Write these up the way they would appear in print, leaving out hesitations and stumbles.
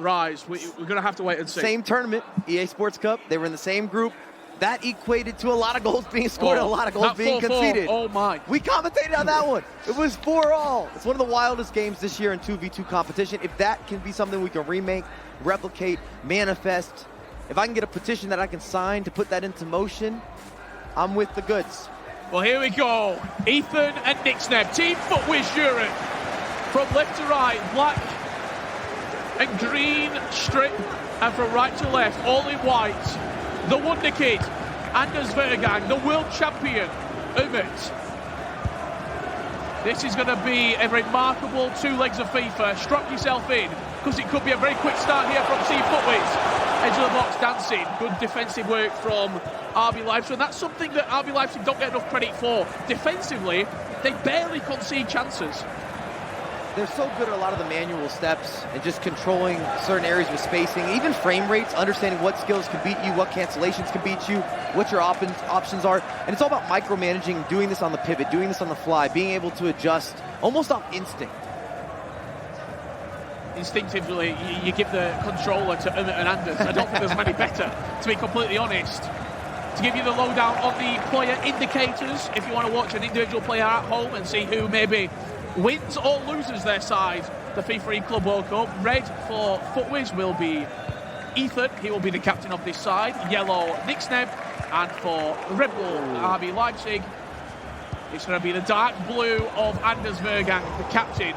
rise. We're going to have to wait and see. Same tournament, EA Sports Cup. They were in the same group. That equated to a lot of goals being scored and a lot of goals being conceded. Oh, my. We commentated on that one. It was 4-all. It's one of the wildest games this year in 2v2 competition. If that can be something we can remake, replicate, manifest, if I can get a petition that I can sign to put that into motion, I'm with the goods. Well, here we go. Ethan and Nixneb, Team FUTWIZ Europe. From left to right, black and green strip, and from right to left, all in white. The Wonder Kid, Anders Vergang, the world champion, Umut. This is going to be a remarkable 2 legs of FIFA. Strap yourself in, because it could be a very quick start here from Team FUTWIZ. Edge of the box dancing, good defensive work from RB Leipzig. And that's something that RB Leipzig don't get enough credit for. Defensively, they barely concede chances. They're so good at a lot of the manual steps and just controlling certain areas with spacing, even frame rates, understanding what skills can beat you, what cancellations can beat you, what your options are. And it's all about micromanaging, doing this on the pivot, doing this on the fly, being able to adjust almost off instinct. Instinctively, you give the controller to Umut and Anders. I don't think there's many better, to be completely honest. To give you the lowdown on the player indicators, if you want to watch an individual player at home and see who maybe wins or loses their side, the FIFA Club World Cup. Red for FUTWIZ will be Ethan. He will be the captain of this side. Yellow, Nixneb. And for Red Bull RB Leipzig, it's going to be the dark blue of Anders Vergang, the captain.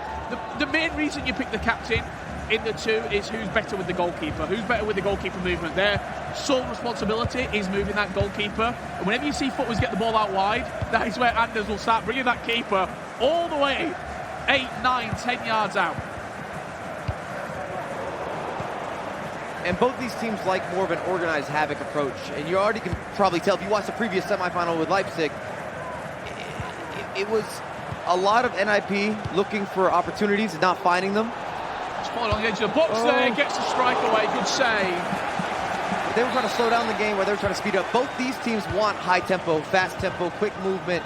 The main reason you pick the captain in the two is who's better with the goalkeeper, who's better with the goalkeeper movement. Their sole responsibility is moving that goalkeeper. And whenever you see FUTWIZ get the ball out wide, that is where Anders will start bringing that keeper all the way 8, 9, 10 yards out. And both these teams like more of an organized havoc approach. And you already can probably tell if you watch the previous semifinal with Leipzig, it was a lot of NIP looking for opportunities and not finding them. Spot on the edge of the box there, gets the strike away, good save. They were trying to slow down the game where they were trying to speed up. Both these teams want high tempo, fast tempo, quick movement,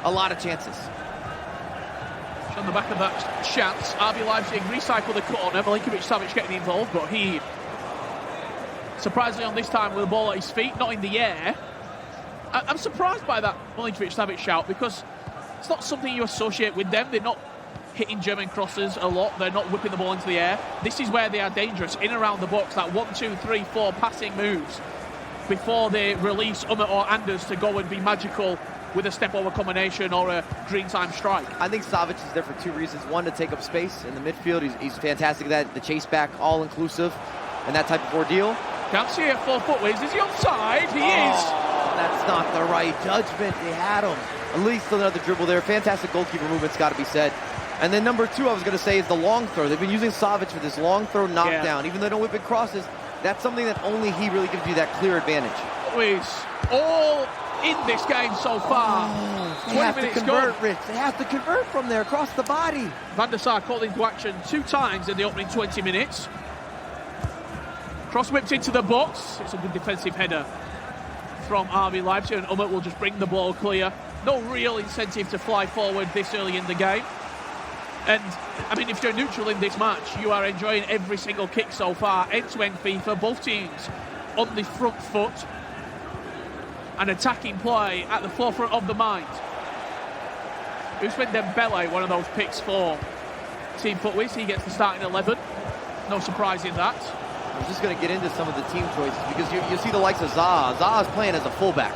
a lot of chances. On the back of that chance, RB Leipzig recycle the corner. Milinkovic-Savic getting involved, but he, surprisingly on this time, with the ball at his feet, not in the air. I'm surprised by that Milinkovic-Savic shout, because it's not something you associate with them. They're not hitting German crosses a lot. They're not whipping the ball into the air. This is where they are dangerous, in and around the box, that 1, 2, 3, 4 passing moves before they release Umut or Anders to go and be magical with a step-over combination or a green-time strike. I think Savic is there for 2 reasons. One, to take up space in the midfield. He's fantastic at that. The chase back, all-inclusive, and that type of ordeal. Can't see it for FUTWIZ. Is he onside? He is. That's not the right judgment. They had him. At least another dribble there. Fantastic goalkeeper movement's got to be said. And then number 2, I was going to say, is the long throw. They've been using Savic for this long throw knockdown. Even though they don't whip it crosses, that's something that only he really gives you that clear advantage. FUTWIZ all in this game so far. 20 have minutes to convert, Rich. They have to convert from there across the body. Van der Sar called into action 2 times in the opening 20 minutes. Cross whipped into the box. It's a good defensive header from RB Leipzig, and Umut will just bring the ball clear. No real incentive to fly forward this early in the game. And, I mean, if you're neutral in this match, you are enjoying every single kick so far. End-to-end FIFA, both teams on the front foot. An attacking play at the forefront of the mind. Ousmane Dembele, one of those picks for Team FUTWIZ. He gets the starting 11. No surprise in that. I was just going to get into some of the team choices, because you see the likes of Zaha. Zaha's playing as a fullback.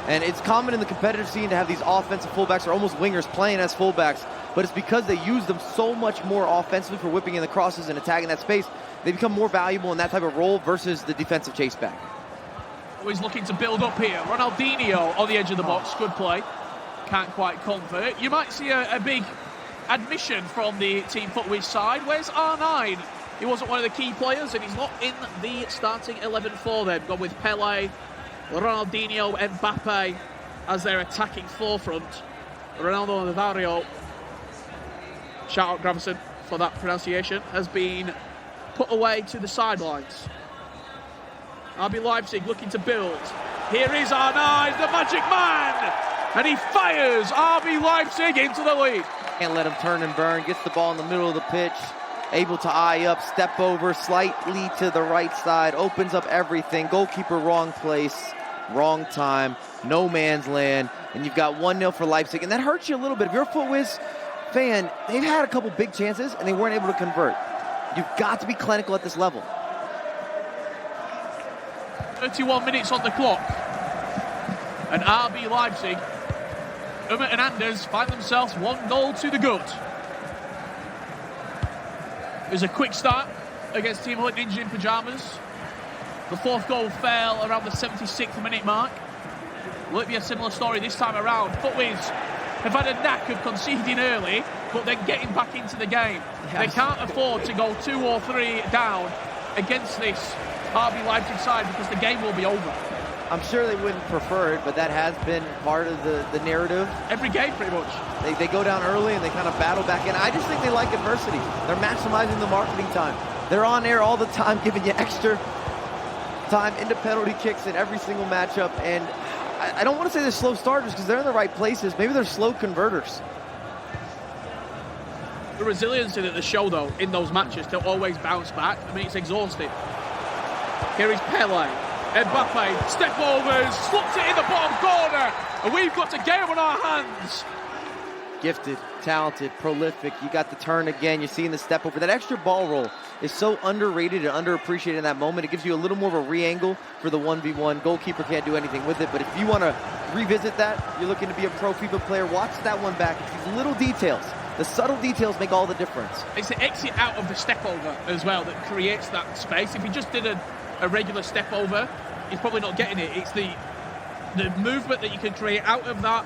And it's common in the competitive scene to have these offensive fullbacks or almost wingers playing as fullbacks, but it's because they use them so much more offensively for whipping in the crosses and attacking that space. They become more valuable in that type of role versus the defensive chase back. Always looking to build up here. Ronaldinho on the edge of the box. Good play. Can't quite convert. You might see a big admission from the Team FUTWIZ side. Where's R9? He wasn't one of the key players, and he's not in the starting 11 for them. Gone with Pele, Ronaldinho, Mbappe as their attacking forefront. Ronaldo Nazario, shout out Gravison for that pronunciation, has been put away to the sidelines. RB Leipzig looking to build. Here is R9, the magic man, and he fires RB Leipzig into the lead. Can't let him turn and burn, gets the ball in the middle of the pitch. able to eye up, step over, slightly to the right side, opens up everything. Goalkeeper wrong place, wrong time, no man's land, and you've got 1-0 for Leipzig, and that hurts you a little bit. If you're a FUTWIZ fan, they've had a couple big chances, and they weren't able to convert. You've got to be clinical at this level. 31 minutes on the clock, and RB Leipzig, Umut and Anders find themselves 1 goal to the good. It was a quick start against Team Hood Ninja in pyjamas. The 4th goal fell around the 76th minute mark. Will it be a similar story this time around? FUTWIZ have had a knack of conceding early, but then getting back into the game. Yes. They can't afford to go 2 or 3 down against this RB Leipzig side because the game will be over. I'm sure they wouldn't prefer it, but that has been part of the narrative. Every game, pretty much. They go down early and they kind of battle back in. I just think they like adversity. They're maximizing the marketing time. They're on air all the time, giving you extra time into penalty kicks in every single matchup. And I don't want to say they're slow starters because they're in the right places. Maybe they're slow converters. The resiliency that they show, though, in those matches to always bounce back, I mean, it's exhausting. Here is Pele. Mbappe, step overs, slots it in the bottom corner, and we've got a game on our hands. Gifted, talented, prolific. You got the turn again. You're seeing the step over. That extra ball roll is so underrated and underappreciated in that moment. It gives you a little more of a re-angle for the 1v1. Goalkeeper can't do anything with it, but if you want to revisit that, you're looking to be a pro FIFA player, watch that one back. It's these little details. The subtle details make all the difference. It's the exit out of the step over as well that creates that space. If he just did a regular step over, he's probably not getting it. It's the movement that you can create out of that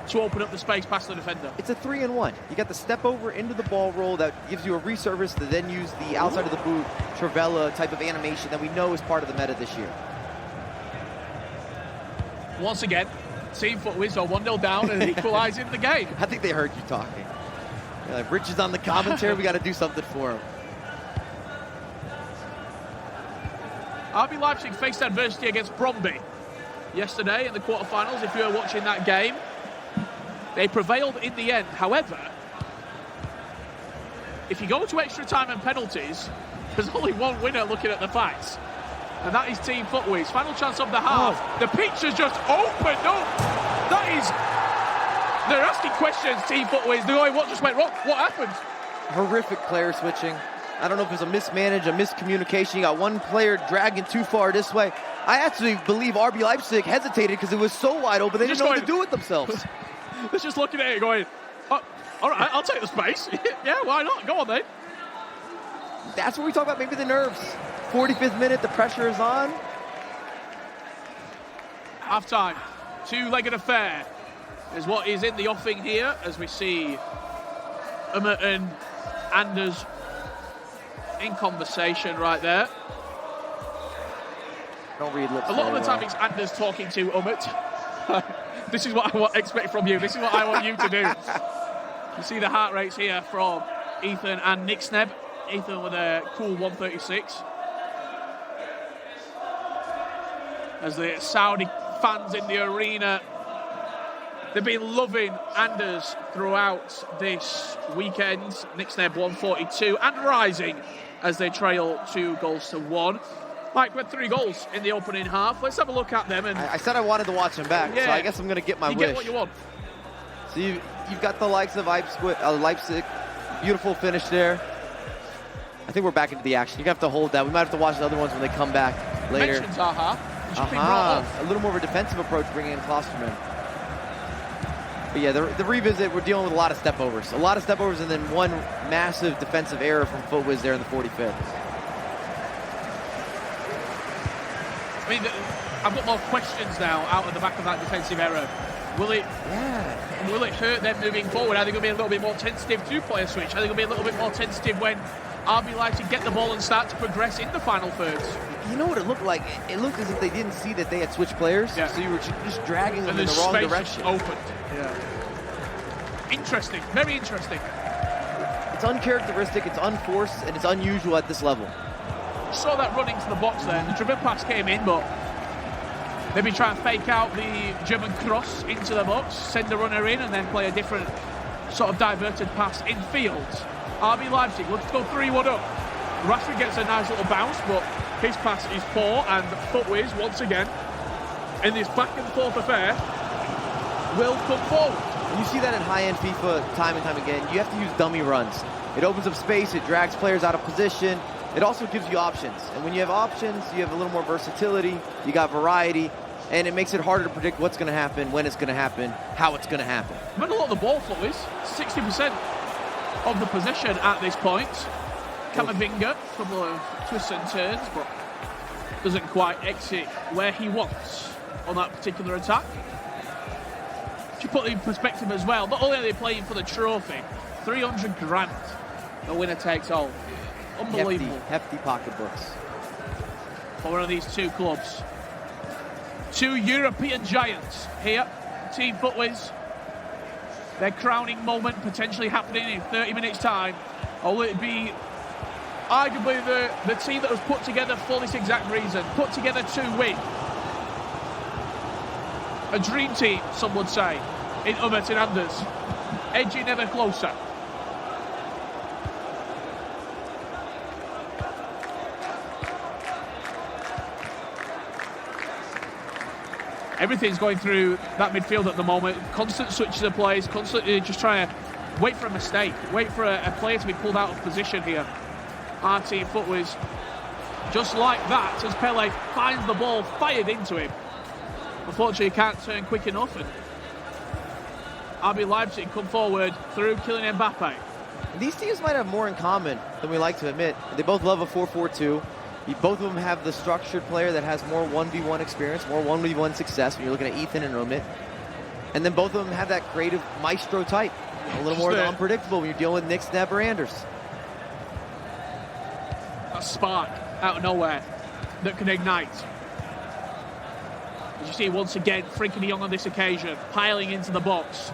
to open up the space past the defender. It's a 3-in-1. You got the step over into the ball roll that gives you a resurface to then use the outside of the boot, Trivela type of animation that we know is part of the meta this year. Once again, Team FUTWIZ are 1-0 down and equalising the game. I think they heard you talking. You're like, Rich is on the commentary, we got to do something for him. RB Leipzig faced adversity against Brøndby yesterday in the quarterfinals, if you were watching that game. They prevailed in the end. However, if you go to extra time and penalties, there's only one winner looking at the facts, and that is Team FUTWIZ. Final chance of the half. Oh. The pitch has just opened up. That is... They're asking questions, Team FUTWIZ. They're going, what just went wrong? What happened? Horrific player switching. I don't know if it's a mismanaged, a miscommunication. You got one player dragging too far this way. I actually believe RB Leipzig hesitated because it was so wide open, they didn't know what to do with themselves. They're just looking at it going, oh, all right, I'll take the space. Yeah, why not? Go on, then. That's what we talk about, maybe the nerves. 45th minute, the pressure is on. Half-time, two-legged affair is what is in the offing here, as we see Umut and Anders in conversation right there. Don't read lips. A lot of the time it's Anders talking to Umut. This is what I expect from you. This is what I want you to do. You see the heart rates here from Ethan and Nick Sneb. Ethan with a cool 136. As the Saudi fans in the arena, they've been loving Anders throughout this weekend. Nick Sneb 142 and rising as they trail 2-1. Mike, we had 3 goals in the opening half. Let's have a look at them. And I said I wanted to watch them back, so I guess I'm going to get my wish. You get what you want. So you've got the likes of Leipzig. Beautiful finish there. I think we're back into the action. You're going to have to hold that. We might have to watch the other ones when they come back later. Mentions a little more of a defensive approach bringing in Klosterman. But yeah, the revisit, we're dealing with a lot of step overs. A lot of step overs and then one massive defensive error from FUTWIZ there in the 45th. I mean, I've got more questions now out of the back of that defensive error. Will it hurt them moving forward? Are they going to be a little bit more tentative to play a switch? Are they going to be a little bit more tentative when RB Leipzig get the ball and start to progress in the final thirds? You know what it looked like? It looked as if they didn't see that they had switched players, so you were just dragging them in the wrong direction. Opened. Yeah. Interesting, very interesting. It's uncharacteristic, it's unforced, and it's unusual at this level. Saw that run into the box there. The dribble pass came in, but maybe try and fake out the German cross into the box, send the runner in, and then play a different sort of diverted pass in field. RB Leipzig looks to go 3-1 up. Rashford gets a nice little bounce, but his pass is poor, and FUTWIZ, once again, in this back-and-forth affair, will come forward. And you see that in high-end FIFA time and time again. You have to use dummy runs. It opens up space, it drags players out of position. It also gives you options. And when you have options, you have a little more versatility, you got variety, and it makes it harder to predict what's going to happen, when it's going to happen, how it's going to happen. You've had a lot of the ball, FUTWIZ. 60% of the possession at this point. Camavinga, a couple of twists and turns, but doesn't quite exit where he wants on that particular attack. To put it in perspective as well, not only are they playing for the trophy, 300 grand, the winner takes all. Unbelievable. Hefty pocketbooks. For one of these two clubs. Two European giants here, Team FUTWIZ. Their crowning moment potentially happening in 30 minutes' time. Or will it be arguably the team that was put together for this exact reason, put together to win? A dream team, some would say, in Umut and Anders. Edging ever closer. Everything's going through that midfield at the moment. Constant switches of plays, constantly just trying to wait for a mistake, wait for a player to be pulled out of position here. Our Team FUTWIZ, just like that, as Pele finds the ball fired into him. Unfortunately, he can't turn quick enough, and RB Leipzig come forward through Kylian Mbappe. These teams might have more in common than we like to admit. They both love a 4-4-2. Both of them have the structured player that has more 1v1 experience, more 1v1 success when you're looking at Ethan and Umut. And then both of them have that creative maestro type. A little more unpredictable when you're dealing with Nick, Sneb, or Anders. A spark out of nowhere that can ignite. As you see, once again, Frenkie de Jong on this occasion, piling into the box.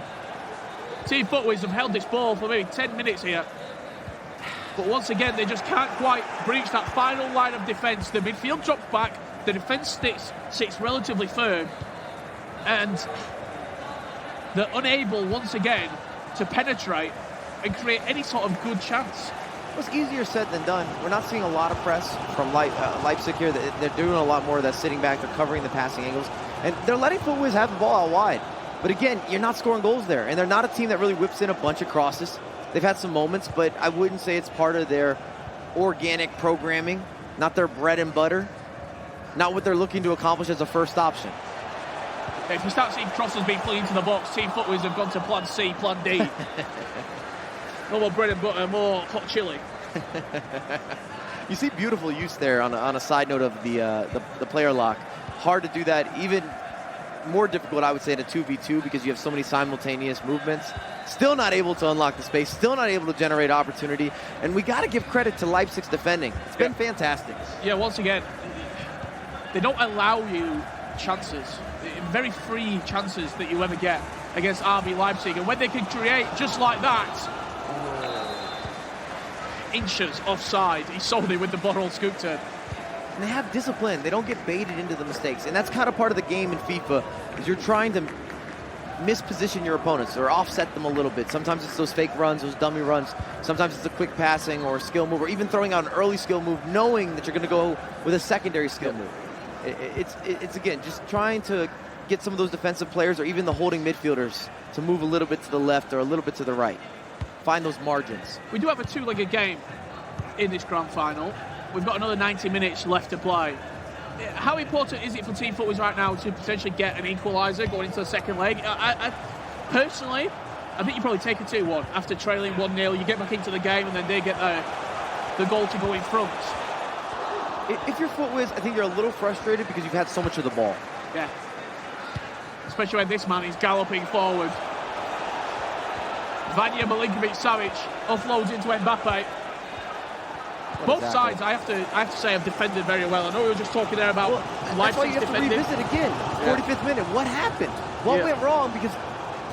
Team FUTWIZ have held this ball for maybe 10 minutes here. But once again, they just can't quite breach that final line of defence. The midfield drops back, the defence sits relatively firm, and they're unable, once again, to penetrate and create any sort of good chance. It's easier said than done. We're not seeing a lot of press from Leipzig here. They're doing a lot more of that sitting back. They're covering the passing angles. And they're letting FUTWIZ have the ball out wide. But again, you're not scoring goals there. And they're not a team that really whips in a bunch of crosses. They've had some moments, but I wouldn't say it's part of their organic programming, not their bread and butter, not what they're looking to accomplish as a first option. If you start seeing crosses being played into the box, Team FUTWIZ have gone to plan C, plan D. No more bread and butter, more hot chili. You see beautiful use there on a side note of the player lock. Hard to do that, even more difficult, I would say, in a 2v2 because you have so many simultaneous movements. Still not able to unlock the space, still not able to generate opportunity, and we got to give credit to Leipzig's defending. It's been fantastic. Yeah, once again, they don't allow you chances, very free chances that you ever get against RB Leipzig, and when they can create just like that, inches offside, he sold it with the bottle scoop turn. And they have discipline. They don't get baited into the mistakes, and that's kind of part of the game in FIFA, is you're trying to misposition your opponents or offset them a little bit. Sometimes it's those fake runs, those dummy runs. Sometimes it's a quick passing or a skill move, or even throwing out an early skill move knowing that you're going to go with a secondary skill move. It's again, just trying to get some of those defensive players or even the holding midfielders to move a little bit to the left or a little bit to the right. Find those margins. We do have a two-legged game in this grand final. We've got another 90 minutes left to play. How important is it for Team FUTWIZ right now to potentially get an equaliser going into the second leg? I personally, I think you probably take a 2-1 after trailing 1-0. You get back into the game and then they get the goal to go in front. If you're FUTWIZ, I think you're a little frustrated because you've had so much of the ball. Yeah. Especially when this man is galloping forward. Vanja Milinkovic-Savic offloads into Mbappe. Both sides, I have to say, have defended very well. I know we were just talking there about Leipzig's defending. That's why you have to revisit again. 45th minute. What happened? What went wrong? Because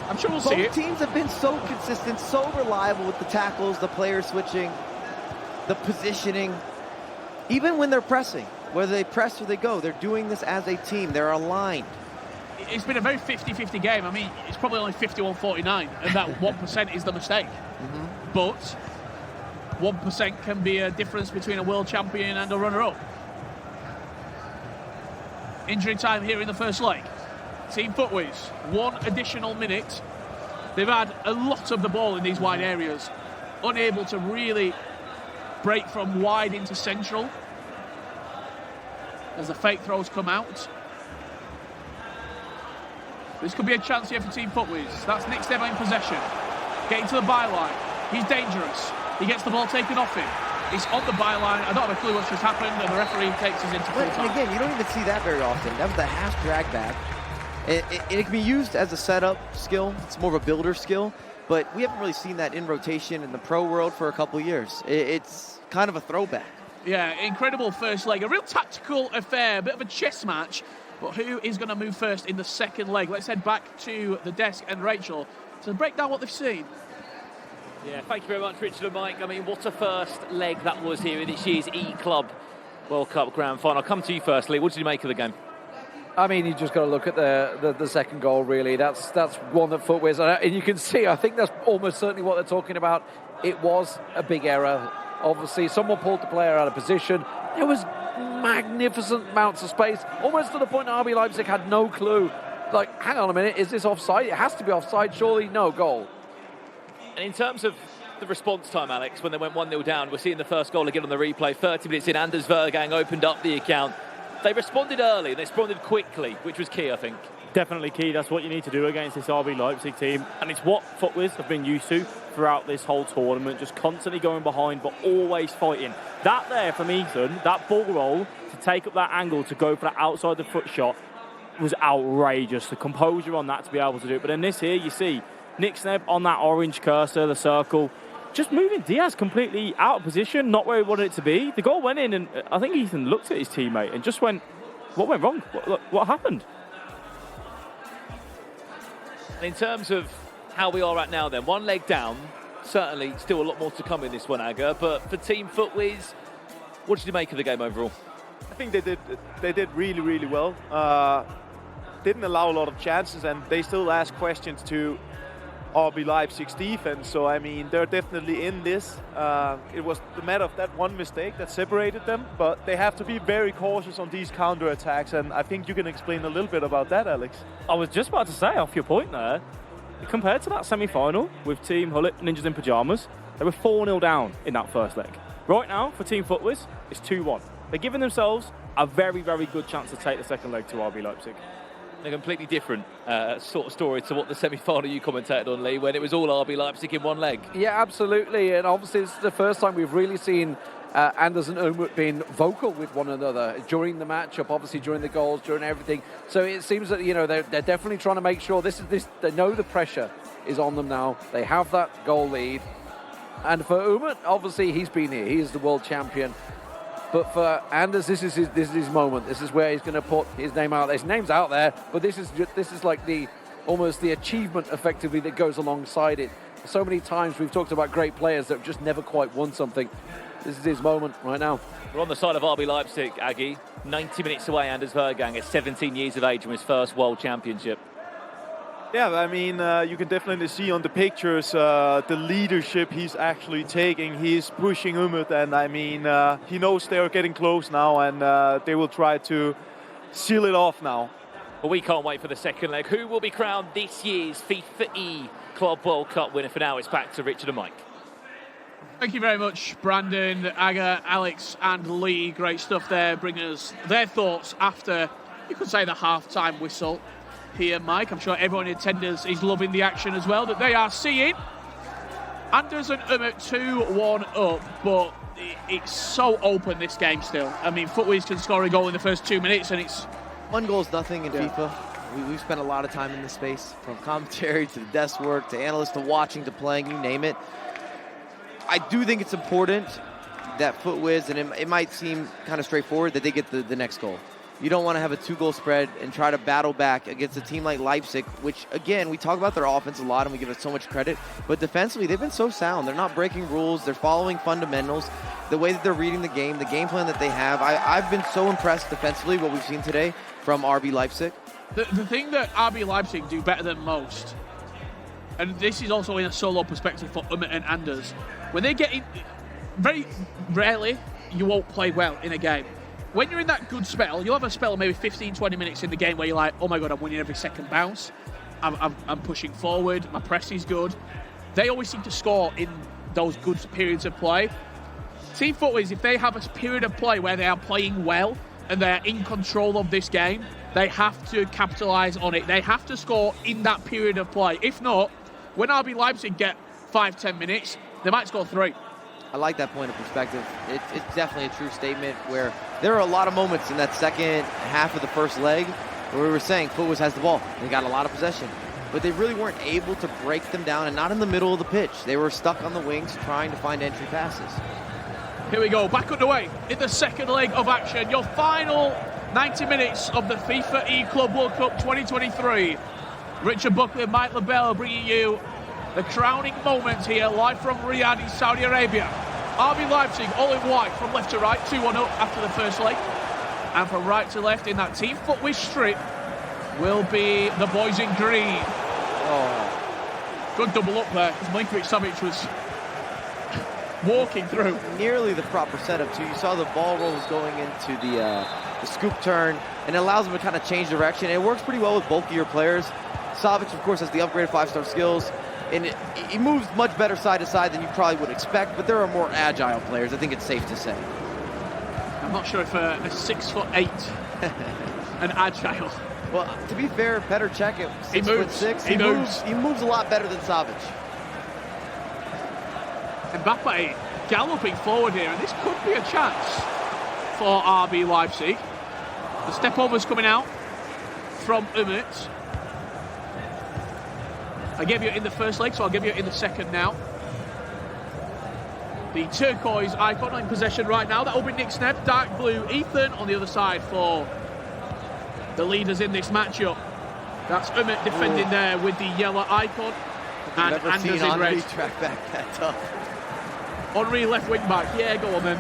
I'm sure we'll see it. Both teams have been so consistent, so reliable with the tackles, the player switching, the positioning. Even when they're pressing, whether they press or they go, they're doing this as a team. They're aligned. It's been a very 50-50 game. I mean, it's probably only 51-49, and that 1% is the mistake. But 1% can be a difference between a world champion and a runner-up. Injury time here in the first leg. Team FUTWIZ, 1 additional minute. They've had a lot of the ball in these wide areas, unable to really break from wide into central as the fake throws come out. This could be a chance here for Team FUTWIZ. That's Nick Steba in possession. Getting to the byline. He's dangerous. He gets the ball taken off him. He's on the byline. I don't have a clue what's just happened, and the referee takes us into full time. And again, you don't even see that very often. That was the half drag back. It can be used as a setup skill. It's more of a builder skill, but we haven't really seen that in rotation in the pro world for a couple of years. It's kind of a throwback. Yeah, incredible first leg. A real tactical affair, a bit of a chess match. But who is going to move first in the second leg? Let's head back to the desk and Rachel to break down what they've seen. Yeah, thank you very much, Richard and Mike. I mean, what a first leg that was here in this year's E-Club World Cup Grand Final. I'll come to you first, Lee. What did you make of the game? I mean, you just got to look at the second goal, really. That's one that FUTWIZ, and you can see, I think that's almost certainly what they're talking about. It was a big error. Obviously, someone pulled the player out of position. There was magnificent amounts of space, almost to the point RB Leipzig had no clue. Like, hang on a minute, is this offside? It has to be offside, surely. No, goal. And in terms of the response time, Alex, when they went 1-0 down, we're seeing the first goal again on the replay. 30 minutes in, Anders Vergang opened up the account. They responded early, they responded quickly, which was key, I think. Definitely key. That's what you need to do against this RB Leipzig team. And it's what FUTWIZ have been used to throughout this whole tournament, just constantly going behind, but always fighting. That there from Ethan, that ball roll, to take up that angle, to go for that outside the foot shot, was outrageous. The composure on that to be able to do it. But in this here, you see Nick Sneb on that orange cursor, the circle, just moving Diaz completely out of position, not where he wanted it to be. The goal went in, and I think Ethan looked at his teammate and just went, what went wrong? What happened? And in terms of how we are at now then, 1 leg down, certainly still a lot more to come in this one, Aga, but for Team FUTWIZ, what did you make of the game overall? I think they did really, really well. Didn't allow a lot of chances, and they still asked questions to RB Leipzig's defense. So, I mean, they're definitely in this. It was the matter of that one mistake that separated them, but they have to be very cautious on these counter-attacks, and I think you can explain a little bit about that, Alex. I was just about to say, off your point there, compared to that semi-final with Team Hullet Ninjas in Pyjamas, they were 4-0 down in that first leg. Right now, for Team FUTWIZ, it's 2-1. They're giving themselves a very, very good chance to take the second leg to RB Leipzig. A completely different sort of story to what the semi-final you commentated on, Lee, when it was all RB Leipzig in 1 leg. Yeah, absolutely. And obviously, it's the first time we've really seen Anders and Umut being vocal with one another during the matchup, obviously during the goals, during everything. So it seems that, you know, they're definitely trying to make sure this. They know the pressure is on them now. They have that goal lead. And for Umut, obviously, he's been here. He is the world champion. But for Anders, this is his moment. This is where he's going to put his name out there. His name's out there, but this is like almost the achievement, effectively, that goes alongside it. So many times we've talked about great players that have just never quite won something. This is his moment right now. We're on the side of RB Leipzig, Aggie. 90 minutes away, Anders Vergang at 17 years of age from his first World Championship. Yeah, I mean, you can definitely see on the pictures the leadership he's actually taking. He's pushing Umut, and I mean, he knows they're getting close now, and they will try to seal it off now. But we can't wait for the second leg. Who will be crowned this year's FIFAe Club World Cup winner? For now, it's back to Richard and Mike. Thank you very much, Brandon, Aga, Alex and Lee. Great stuff there, bringing us their thoughts after, you could say, the half-time whistle. Here, Mike, I'm sure everyone in attendance is loving the action as well that they are seeing. Anders and Umut 2-1 up, but it's so open, this game still. I mean, FUTWIZ can score a goal in the first 2 minutes, and it's... 1 goal is nothing in FIFA. We've spent a lot of time in this space, from commentary to the desk work to analysts to watching to playing, you name it. I do think it's important that FUTWIZ, and it might seem kind of straightforward, that they get the next goal. You don't want to have a 2-goal spread and try to battle back against a team like Leipzig, which, again, we talk about their offense a lot and we give it so much credit, but defensively, they've been so sound. They're not breaking rules. They're following fundamentals. The way that they're reading the game plan that they have, I've been so impressed defensively, what we've seen today from RB Leipzig. The thing that RB Leipzig do better than most, and this is also in a solo perspective for Umut and Anders, when they get in, very rarely you won't play well in a game. When you're in that good spell, you'll have a spell of maybe 15, 20 minutes in the game where you're like, oh my God, I'm winning every second bounce. I'm pushing forward. My press is good. They always seem to score in those good periods of play. Team FUTWIZ, if they have a period of play where they are playing well and they're in control of this game, they have to capitalise on it. They have to score in that period of play. If not, when RB Leipzig get 5-10 minutes, they might score 3. I like that point of perspective. It's definitely a true statement where there are a lot of moments in that second half of the first leg where we were saying FUTWIZ has the ball. They got a lot of possession, but they really weren't able to break them down, and not in the middle of the pitch. They were stuck on the wings trying to find entry passes. Here we go, back underway in the second leg of action. Your final 90 minutes of the FIFA E-Club World Cup 2023. Richard Buckley and Mike LaBelle bringing you the crowning moment here, live from Riyadh in Saudi Arabia. RB Leipzig all in white from left to right, 2-1 up after the first leg. And from right to left in that Team FUTWIZ strip will be the boys in green. Oh, good double up there, because Milinkovic-Savic was walking through. Nearly the proper setup too. You saw the ball rolls going into the scoop turn, and it allows them to kind of change direction. And it works pretty well with bulkier players. Savic, of course, has the upgraded 5-star skills, and he moves much better side to side than you probably would expect, but there are more agile players, I think it's safe to say. I'm not sure if a 6'8" and agile. Well, to be fair, Petr Cech at 6'6", he moves a lot better than Savic. Mbappe galloping forward here, and this could be a chance for RB Leipzig. The step over's coming out from Umut. I gave you it in the first leg, so I'll give you it in the second now. The turquoise icon in possession right now. That will be Nick Sneb. Dark blue Ethan on the other side for the leaders in this matchup. That's Umut defending there with the yellow icon. And Anders in red. Track back that tough. Henry left wing back. Yeah, go on then.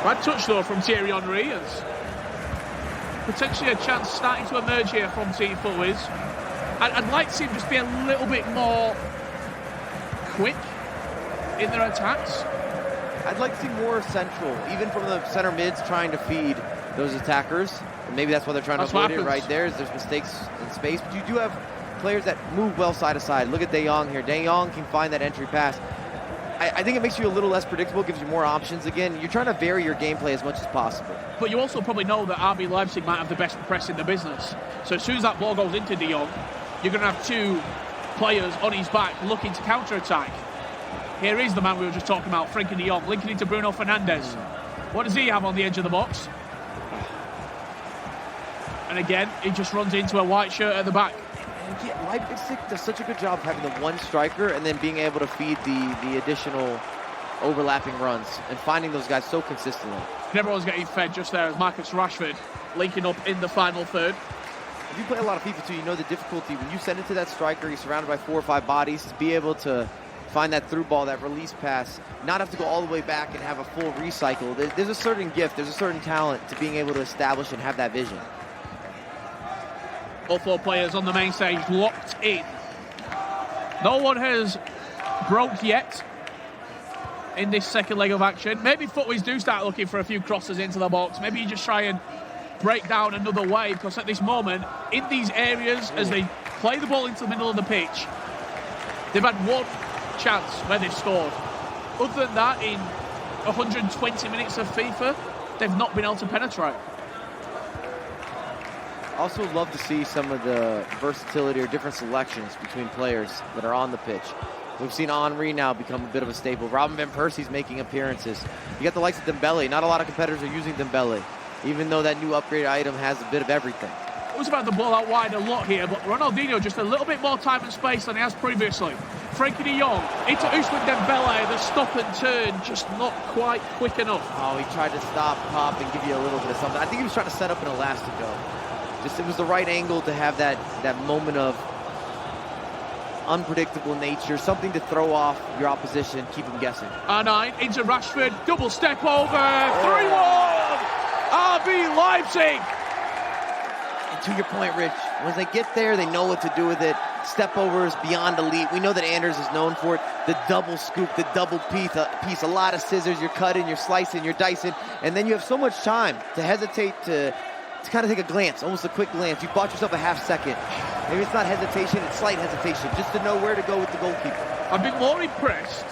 Bad touch though from Thierry Henry. Potentially a chance starting to emerge here from Team FUTWIZ. I'd like to see them just be a little bit more quick in their attacks. I'd like to see more central, even from the center mids trying to feed those attackers. And maybe that's why they're trying to avoid it right there. There's mistakes in space, but you do have players that move well side to side. Look at De Jong here. De Jong can find that entry pass. I think it makes you a little less predictable, gives you more options. Again, you're trying to vary your gameplay as much as possible. But you also probably know that RB Leipzig might have the best press in the business. So as soon as that ball goes into De Jong, you're going to have 2 players on his back looking to counter-attack. Here is the man we were just talking about, Frenkie de Jong, linking into Bruno Fernandes. What does he have on the edge of the box? And again, he just runs into a white shirt at the back. Leipzig does such a good job of having the one striker and then being able to feed the additional overlapping runs and finding those guys so consistently. And everyone's getting fed just there as Marcus Rashford linking up in the final third. If you play a lot of FIFA too, you know the difficulty when you send it to that striker, he's surrounded by 4 or 5 bodies, to be able to find that through ball, that release pass, not have to go all the way back and have a full recycle. There's a certain gift, there's a certain talent to being able to establish and have that vision. All 4 players on the main stage locked in. No one has broke yet in this second leg of action. Maybe FUTWIZ do start looking for a few crosses into the box. Maybe you just try and break down another way, because at this moment, in these areas, as they play the ball into the middle of the pitch, they've had 1 chance where they've scored. Other than that, in 120 minutes of FIFA, they've not been able to penetrate. Also love to see some of the versatility or different selections between players that are on the pitch. We've seen Henry now become a bit of a staple. Robin Van Persie's making appearances. You got the likes of Dembele. Not a lot of competitors are using Dembele, even though that new upgrade item has a bit of everything. It was about the ball out wide a lot here, but Ronaldinho just a little bit more time and space than he has previously. Frenkie de Jong into Ousmane Dembele. The stop and turn just not quite quick enough. Oh, he tried to stop, pop, and give you a little bit of something. I think he was trying to set up an Elastico. It was the right angle to have that moment of unpredictable nature, something to throw off your opposition, keep them guessing. R9 into Rashford, double step over, 3-1, RB Leipzig. And to your point, Rich, once they get there, they know what to do with it. step overs beyond elite. We know that Anders is known for it. The double scoop, the double piece, a lot of scissors. You're cutting, you're slicing, you're dicing, and then you have so much time to hesitate to kind of take a glance, almost a quick glance. You bought yourself a half second. Maybe it's not hesitation, it's slight hesitation, just to know where to go with the goalkeeper. I've been more impressed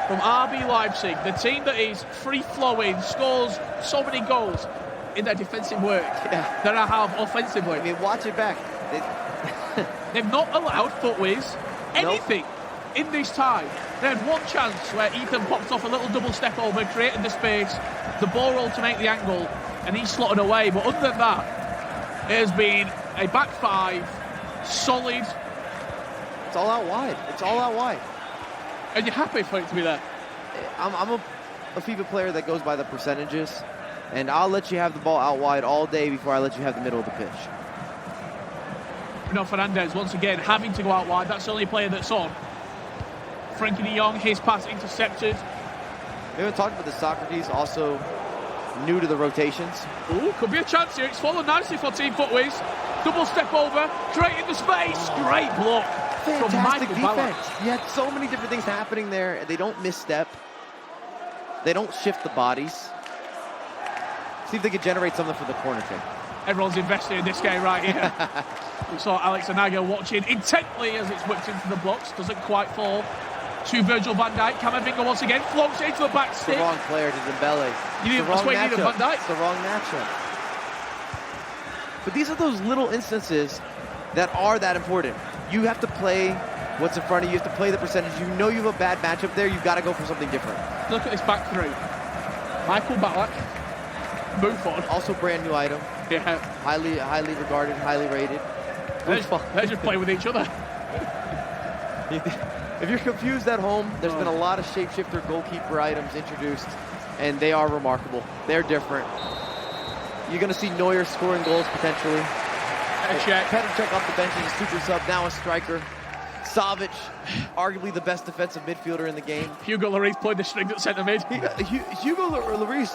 from RB Leipzig, the team that is free-flowing, scores so many goals in their defensive work than I have offensively. I mean, watch it back. They've not allowed FUTWIZ anything in this tie. They had one chance where Ethan popped off a little double step over, created the space, the ball rolled to make the angle, and he slotted away. But other than that, it has been a back five, solid. It's all out wide. It's all out wide. And you're happy for it to be there? I'm a FIFA player that goes by the percentages, and I'll let you have the ball out wide all day before I let you have the middle of the pitch. Bruno Fernandes, once again, having to go out wide. That's the only player that's on. Frankie de Jong, his pass intercepted. We haven't talked about the Socrates, also new to the rotations. Ooh, could be a chance here. It's fallen nicely for Team FUTWIZ. Double step over, creating the space. Great block from Fantastic Michael defense. Ballack. You had so many different things happening there. They don't misstep. They don't shift the bodies. See if they could generate something for the corner kick. Everyone's invested in this game right here. We saw Alex Anaga watching intently as it's whipped into the box. Doesn't quite fall to Virgil van Dijk. Camavinga once again floats into the back It's stick. the wrong player to Dembele. That's why you need a Van Dijk. It's the wrong matchup. But these are those little instances that are that important. You have to play what's in front of you. You have to play the percentage. You know you have a bad matchup there. You've got to go for something different. Look at this back three. Michael Ballack. Buffon. Also brand new item. Yeah. Highly regarded, highly rated. They're just playing with each other. If you're confused at home, there's been a lot of shapeshifter goalkeeper items introduced, and they are remarkable. They're different. You're going to see Neuer scoring goals potentially. Petr Cech off the bench as a super sub, now a striker. Savic, arguably the best defensive midfielder in the game. Hugo Lloris played the string at centre mid. Hugo Lloris,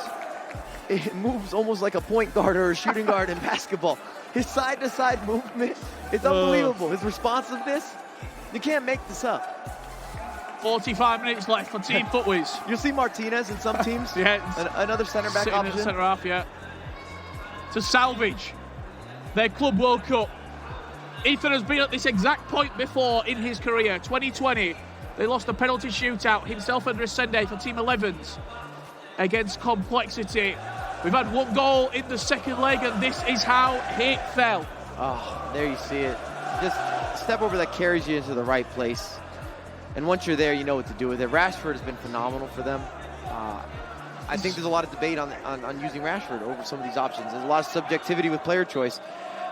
it moves almost like a point guard or a shooting guard in basketball. His side-to-side movement is unbelievable. His responsiveness, you can't make this up. 45 minutes left for Team FUTWIZ. You'll see Martinez in some teams. Another center back option. Centre half, yeah. To salvage their Club World Cup. Ethan has been at this exact point before in his career. 2020, they lost a penalty shootout, himself and Resende for Team 11s against Complexity. We've had one goal in the second leg, and this is how it fell. Oh, there you see it. Just step over that carries you into the right place. And once you're there, you know what to do with it. Rashford has been phenomenal for them. I think there's a lot of debate on using Rashford over some of these options. There's a lot of subjectivity with player choice.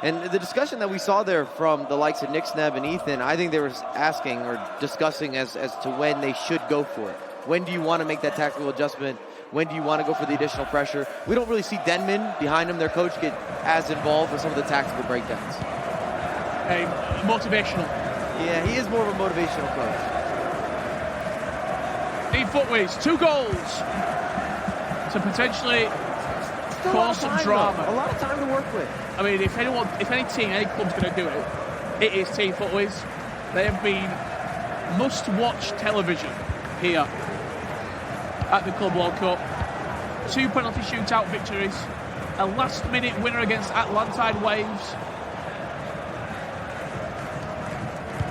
And the discussion that we saw there from the likes of Nick Sneb and Ethan, I think they were asking or discussing as to when they should go for it. When do you want to make that tactical adjustment? When do you want to go for the additional pressure? We don't really see Denman behind him, their coach, get as involved with some of the tactical breakdowns. Motivational. Yeah, he is more of a motivational coach. Team FUTWIZ, 2 goals to potentially cause some drama. A lot of time to work with. I mean, if any team, any club's going to do it, it is Team FUTWIZ. They have been must-watch television here at the Club World Cup. 2 penalty shootout victories, a last-minute winner against Atlantide Waves.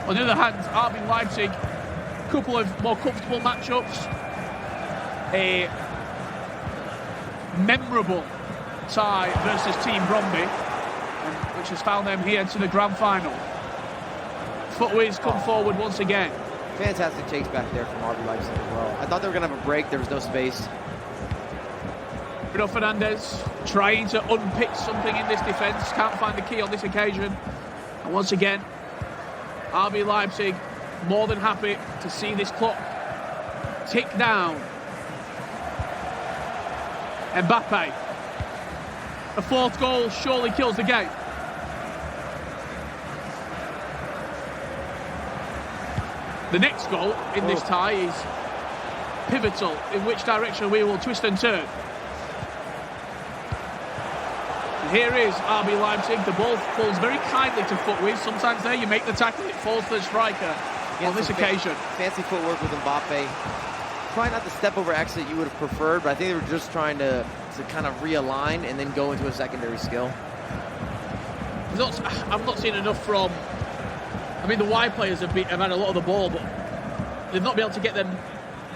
On the other hand, RB Leipzig, couple of more comfortable matchups, a memorable tie versus Team Bromby, which has found them here to the grand final. FUTWIZ come forward once again. Fantastic chase back there from RB Leipzig as well. I thought they were going to have a break. There was no space. Bruno Fernandes trying to unpick something in this defence. Can't find the key on this occasion. And once again, RB Leipzig more than happy to see this clock tick down. Mbappe. A 4th goal surely kills the game. The next goal in this tie is pivotal in which direction we will twist and turn. Here is RB Leipzig. The ball falls very kindly to FUTWIZ. Sometimes there you make the tackle, it falls to the striker. On this occasion, fancy footwork with Mbappe. Trying not to step over X that you would have preferred, but I think they were just trying to kind of realign and then go into a secondary skill. I've not seen enough from... I mean, the wide players have had a lot of the ball, but they've not been able to get them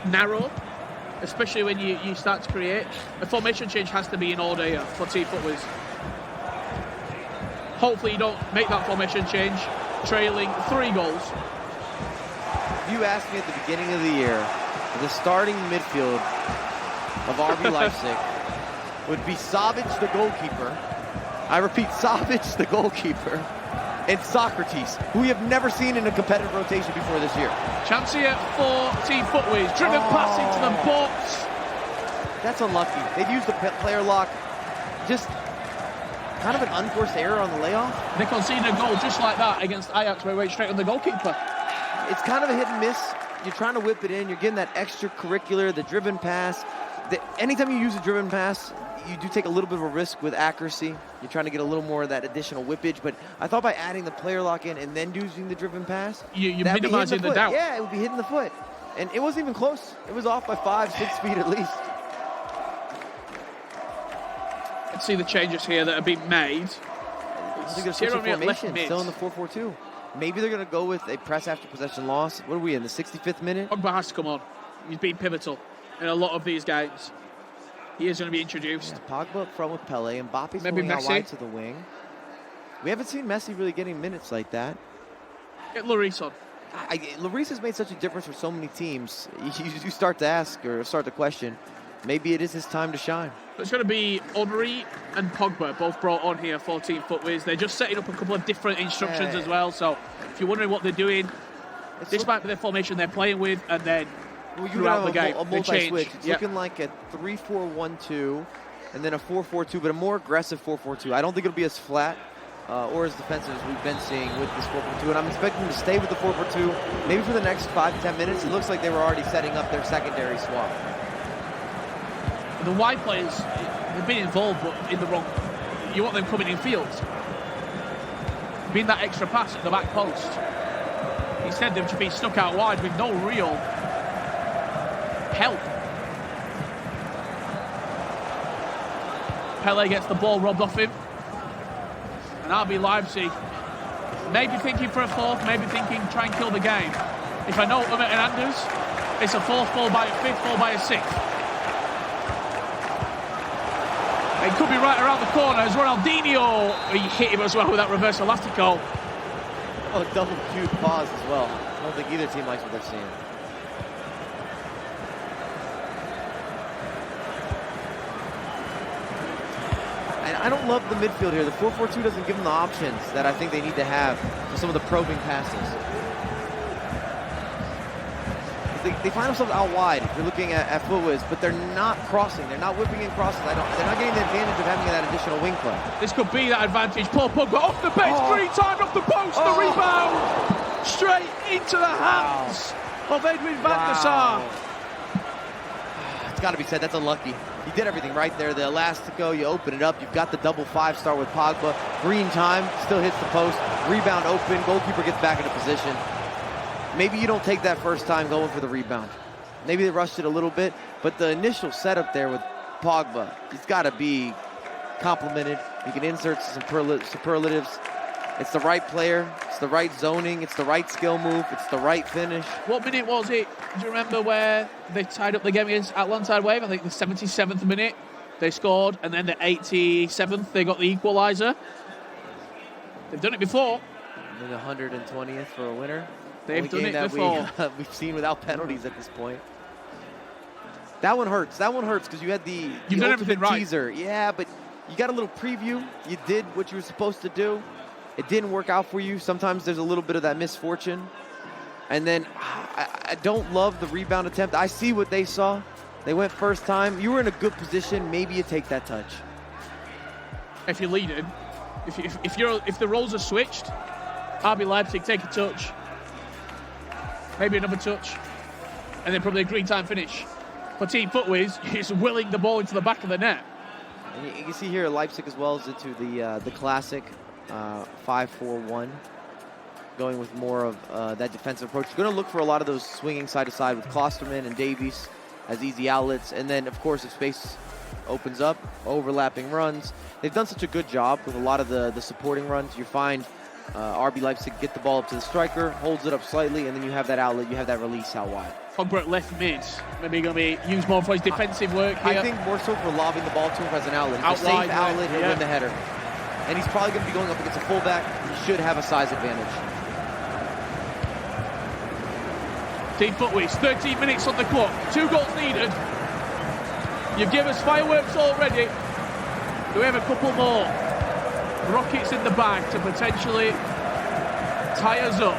narrow, especially when you start to create. A formation change has to be in order here for Team FUTWIZ. Hopefully you don't make that formation change, trailing 3 goals. If you asked me at the beginning of the year, the starting midfield of RB Leipzig would be Savic, the goalkeeper. I repeat, Savic, the goalkeeper, and Socrates, who we have never seen in a competitive rotation before this year. Chance here for Team FUTWIZ. Driven pass into the box. That's unlucky. They've used the player lock. Just kind of an unforced error on the layoff. They conceded a goal just like that against Ajax, where we went straight on the goalkeeper. It's kind of a hit and miss. You're trying to whip it in. You're getting that extracurricular, the driven pass. Anytime you use a driven pass, you do take a little bit of a risk with accuracy. You're trying to get a little more of that additional whippage. But I thought by adding the player lock in and then using the driven pass, you're minimizing the doubt. Yeah, it would be hitting the foot. And it wasn't even close. It was off by 5-6 feet at least. Let's see the changes here that have been made. I think they're switching formation, still in the 4-4-2. Maybe they're going to go with a press after possession loss. What are we in, the 65th minute? Pogba has to come on. He's been pivotal in a lot of these games. He is going to be introduced. Yeah, Pogba up front with Pele, and Mbappe's maybe going out Messi wide to the wing. We haven't seen Messi really getting minutes like that. Get Lloris on. Lloris has made such a difference for so many teams. You start to ask or start to question, maybe it is his time to shine. It's going to be Henry and Pogba, both brought on here for Team FUTWIZ. They're just setting up a couple of different instructions as well. So if you're wondering what they're doing, this might be the formation they're playing with, and then throughout the game, a multi-switch. It's looking like a 3-4-1-2 and then a 4-4-2, but a more aggressive 4-4-2. I don't think it'll be as flat or as defensive as we've been seeing with this 4-4-2, and I'm expecting them to stay with the 4-4-2 maybe for the next 5-10 minutes. It looks like they were already setting up their secondary swap. The wide players, they've been involved, but in the wrong. You want them coming in field. Being that extra pass at the back post. Instead, they've just been stuck out wide with no real help. Pele gets the ball robbed off him. And RB Leipzig, maybe thinking for a fourth, maybe thinking try and kill the game. If I know Umut and Anders, it's a fourth, followed by a fifth, followed by a sixth. It could be right around the corner as Ronaldinho. He hit him as well with that reverse elastico. Oh, double cute pause as well. I don't think either team likes what they're seeing. And I don't love the midfield here. The 4-4-2 doesn't give them the options that I think they need to have for some of the probing passes. They find themselves out wide if you're looking at FUTWIZ, but they're not crossing. They're not whipping in crosses. They're not getting the advantage of having that additional wing play. This could be that advantage. Paul Pogba off the bench, 3 times off the post, the rebound, straight into the hands of Edwin van der Sar. It's got to be said, that's unlucky. He did everything right there. The elastico, you open it up. You've got the double 5-star with Pogba. Green time, still hits the post. Rebound open, goalkeeper gets back into position. Maybe you don't take that first time going for the rebound. Maybe they rushed it a little bit, but the initial setup there with Pogba, he's got to be complimented. He can insert some superlatives. It's the right player, it's the right zoning, it's the right skill move, it's the right finish. What minute was it? Do you remember where they tied up the game against Atlanta Wave? I think the 77th minute they scored, and then the 87th they got the equaliser. They've done it before. And then the 120th for a winner. They've done it before. We've seen without penalties at this point. That one hurts. That one hurts because you had the ultimate teaser. Right. Yeah, but you got a little preview. You did what you were supposed to do. It didn't work out for you. Sometimes there's a little bit of that misfortune. And then I don't love the rebound attempt. I see what they saw. They went first time. You were in a good position. Maybe you take that touch. If you're leading, if the roles are switched, RB Leipzig take a touch. Maybe another touch, and then probably a green time finish. For Team FUTWIZ, he's willing the ball into the back of the net. And you can see here Leipzig as well is into the classic 5-4-1, going with more of that defensive approach. You're going to look for a lot of those swinging side to side with Klosterman and Davies as easy outlets. And then, of course, if space opens up, overlapping runs. They've done such a good job with a lot of the supporting runs. You find RB Leipzig get the ball up to the striker, holds it up slightly, and then you have that outlet, you have that release out wide. Pogba left mid, maybe going to be used more for his defensive work here. I think more so for lobbing the ball to him as an outlet. Out It's a safe wide, outlet, he'll yeah. win the header. And he's probably going to be going up against a fullback. He should have a size advantage. Team FUTWIZ, 13 minutes on the clock, 2 goals needed. You've given us fireworks already. Do we have a couple more rockets in the bag to potentially tie us up?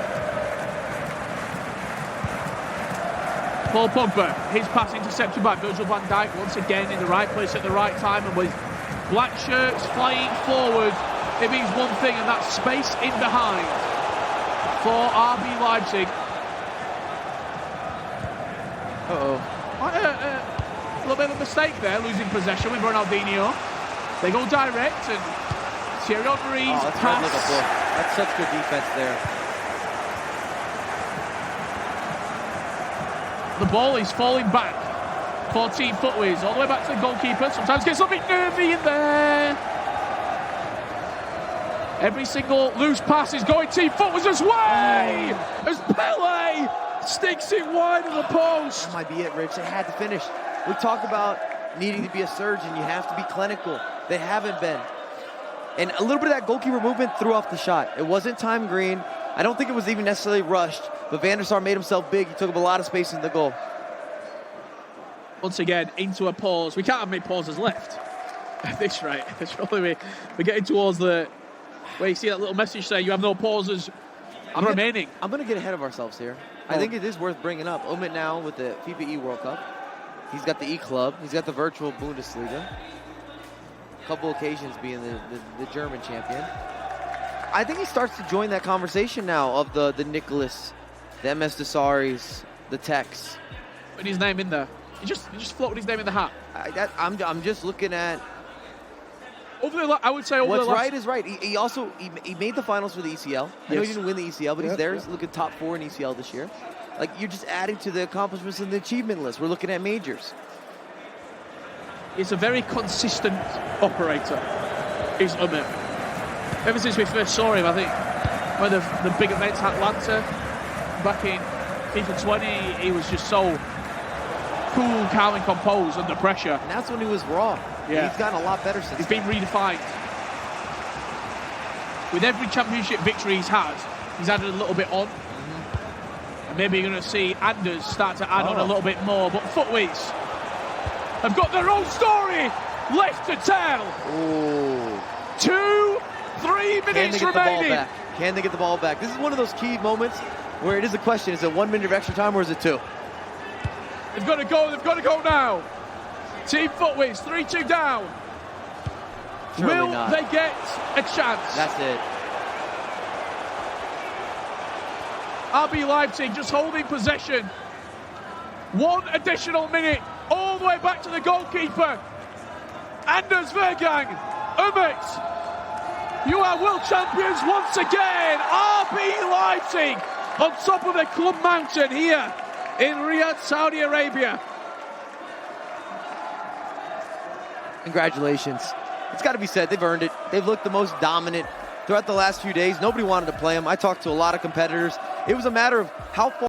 Paul Pogba, his pass intercepted by Virgil van Dijk once again in the right place at the right time, and with black shirts flying forward, it means one thing, and that's space in behind for RB Leipzig. A little bit of a mistake there, losing possession with Ronaldinho. They go direct, and Thierry Henry's pass. That's such good defense there. The ball is falling back for Team FUTWIZ, all the way back to the goalkeeper. Sometimes gets a bit nervy in there. Every single loose pass is going Team FUTWIZ's way as Pele sticks it wide of the post. That might be it, Rich. They had to finish. We talk about needing to be a surgeon. You have to be clinical. They haven't been. And a little bit of that goalkeeper movement threw off the shot. It wasn't time green. I don't think it was even necessarily rushed, but Van der Sar made himself big. He took up a lot of space in the goal. Once again, into a pause. We can't have many pauses left at this rate. It's probably we're getting towards the where you see that little message saying you have no pauses remaining. I'm going to get ahead of ourselves here. I think it is worth bringing up. Umit now with the FIFAe World Cup. He's got the E-Club. He's got the virtual Bundesliga. A couple occasions being the German champion. I think he starts to join that conversation now of the Nicholas, the MS Desaris, the Tex. Putting his name in there. He just floated his name in the hat. I'm just looking at I would say what's right is right. He also made the finals for the ECL. I know he didn't win the ECL, but he's there. He's looking top 4 in ECL this year. Like, you're just adding to the accomplishments in the achievement list. We're looking at majors. He's a very consistent operator, is Umit. Ever since we first saw him, I think, one of the big events at Atlanta, back in FIFA 20, he was just so cool, calm and composed under pressure. And that's when he was raw. Yeah. He's gotten a lot better since He's been redefined. With every championship victory he's had, he's added a little bit on. And maybe you're going to see Anders start to add on a little bit more. But FUTWIZ have got their own story left to tell. Ooh. 2-3 minutes remaining. Can they get the ball back? This is one of those key moments where it is a question. Is it 1 minute of extra time or is it 2? They've got to go. They've got to go now. Team FUTWIZ, 3-2 down. Surely Will not. they get a chance? That's it. RB Leipzig just holding possession. 1 additional minute, all the way back to the goalkeeper. Anders Vergang, Umit, you are world champions once again. RB Leipzig on top of the club mountain here in Riyadh, Saudi Arabia. Congratulations. It's got to be said, they've earned it. They've looked the most dominant throughout the last few days. Nobody wanted to play them. I talked to a lot of competitors. It was a matter of how far